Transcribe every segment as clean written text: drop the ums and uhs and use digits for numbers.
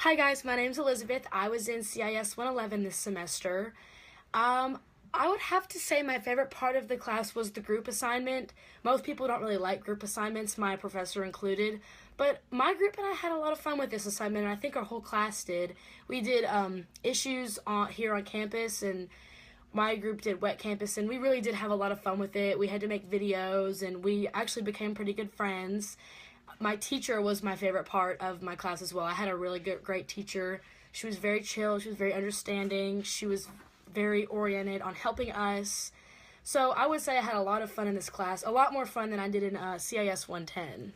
Hi guys, my name's Elizabeth. I was in CIS 111 this semester. I would have to say my favorite part of the class was the group assignment. Most people don't really like group assignments, my professor included, but my group and I had a lot of fun with this assignment, and I think our whole class did. We did issues here on campus, and my group did wet campus, and we really did have a lot of fun with it. We had to make videos, and we actually became pretty good friends. My teacher was my favorite part of my class as well. I had a really great teacher. She was very chill. She was very understanding. She was very oriented on helping us. So I would say I had a lot of fun in this class, a lot more fun than I did in CIS 110.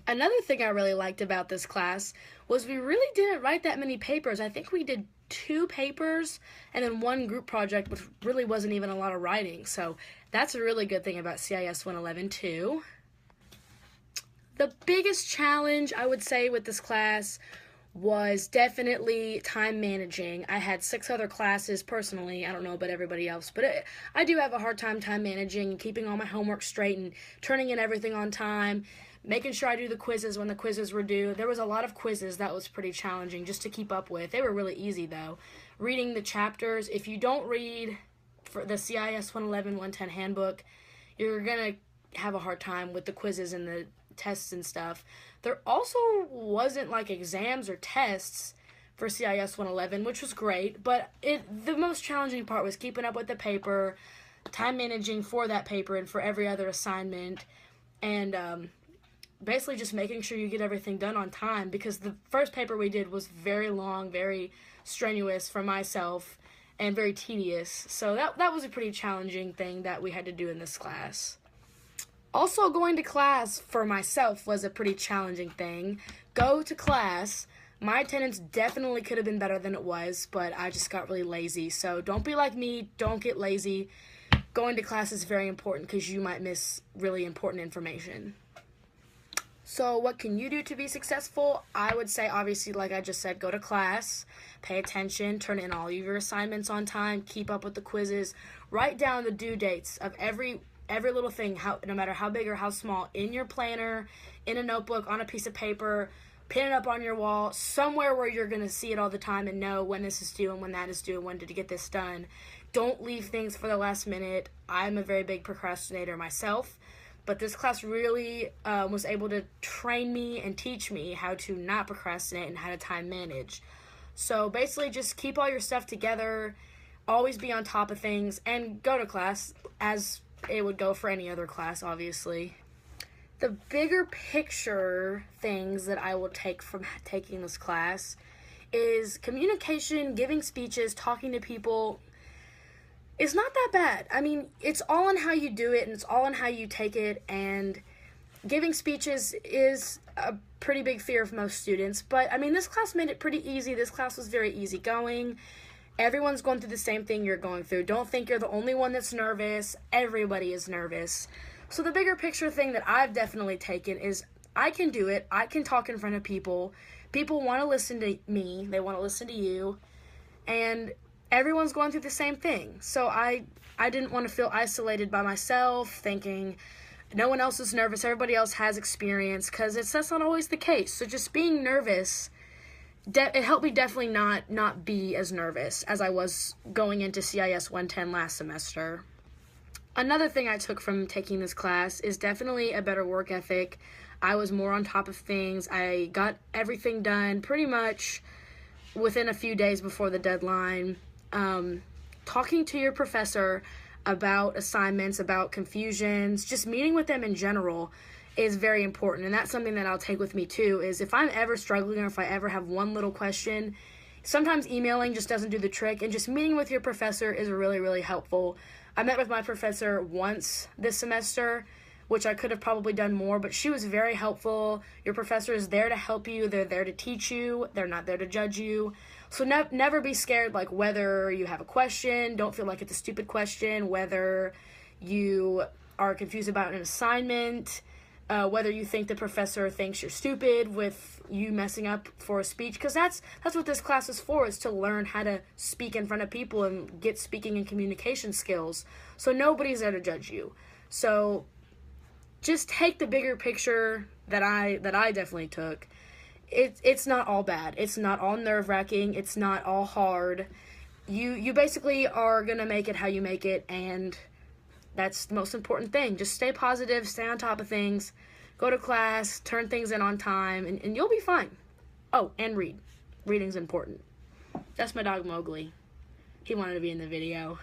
Another thing I really liked about this class was we really didn't write that many papers. I think we did 2 papers and then 1 group project, which really wasn't even a lot of writing. So that's a really good thing about CIS 111 too. The biggest challenge, I would say, with this class was definitely time managing. I had 6 other classes personally. I don't know about everybody else, but I do have a hard time managing and keeping all my homework straight and turning in everything on time, making sure I do the quizzes when the quizzes were due. There was a lot of quizzes that was pretty challenging just to keep up with. They were really easy, though. Reading the chapters, if you don't read for the CIS 111 110 handbook, you're going to have a hard time with the quizzes and the tests and stuff. There also wasn't like exams or tests for CIS 111, which was great, but the most challenging part was keeping up with the paper, time managing for that paper and for every other assignment, and basically just making sure you get everything done on time, because the first paper we did was very long, very strenuous for myself, and very tedious. So that was a pretty challenging thing that we had to do in this class. Also, going to class for myself was a pretty challenging thing. Go to class. My attendance definitely could have been better than it was, but I just got really lazy. So don't be like me. Don't get lazy. Going to class is very important because you might miss really important information. So what can you do to be successful? I would say, obviously, like I just said, go to class, pay attention, turn in all of your assignments on time, keep up with the quizzes, write down the due dates of every little thing, no matter how big or how small, in your planner, in a notebook, on a piece of paper, pin it up on your wall, somewhere where you're going to see it all the time and know when this is due and when that is due and when to get this done. Don't leave things for the last minute. I'm a very big procrastinator myself, but this class really was able to train me and teach me how to not procrastinate and how to time manage. So basically just keep all your stuff together, always be on top of things, and go to class as it would go for any other class, obviously. The bigger picture things that I will take from taking this class is communication, giving speeches, talking to people. It's not that bad. I mean, it's all in how you do it, and it's all in how you take it, and giving speeches is a pretty big fear of most students, but I mean, this class made it pretty easy. This class was very easygoing. Everyone's going through the same thing you're going through. Don't think you're the only one that's nervous. Everybody is nervous. So the bigger picture thing that I've definitely taken is I can do it. I can talk in front of people. People want to listen to me. They want to listen to you. And everyone's going through the same thing. So I didn't want to feel isolated by myself, thinking no one else is nervous. Everybody else has experience, because that's not always the case. So just being nervous, it helped me definitely not be as nervous as I was going into CIS 110 last semester. Another thing I took from taking this class is definitely a better work ethic. I was more on top of things. I got everything done pretty much within a few days before the deadline. Talking to your professor about assignments, about confusions, just meeting with them in general is very important, and that's something that I'll take with me too, is if I'm ever struggling or if I ever have one little question, sometimes emailing just doesn't do the trick, and just meeting with your professor is really, really helpful. I met with my professor once this semester, which I could have probably done more, but she was very helpful. Your professor is there to help you. They're there to teach you. They're not there to judge you. So never be scared, like whether you have a question, don't feel like it's a stupid question, whether you are confused about an assignment, whether you think the professor thinks you're stupid with you messing up for a speech, because that's what this class is for, is to learn how to speak in front of people and get speaking and communication skills. So nobody's there to judge you. So just take the bigger picture that I definitely took it's not all bad. It's not all nerve-wracking. It's not all hard. You basically are going to make it how you make it, and that's the most important thing. Just stay positive, stay on top of things, go to class, turn things in on time, and you'll be fine. Oh, and read. Reading's important. That's my dog Mowgli. He wanted to be in the video.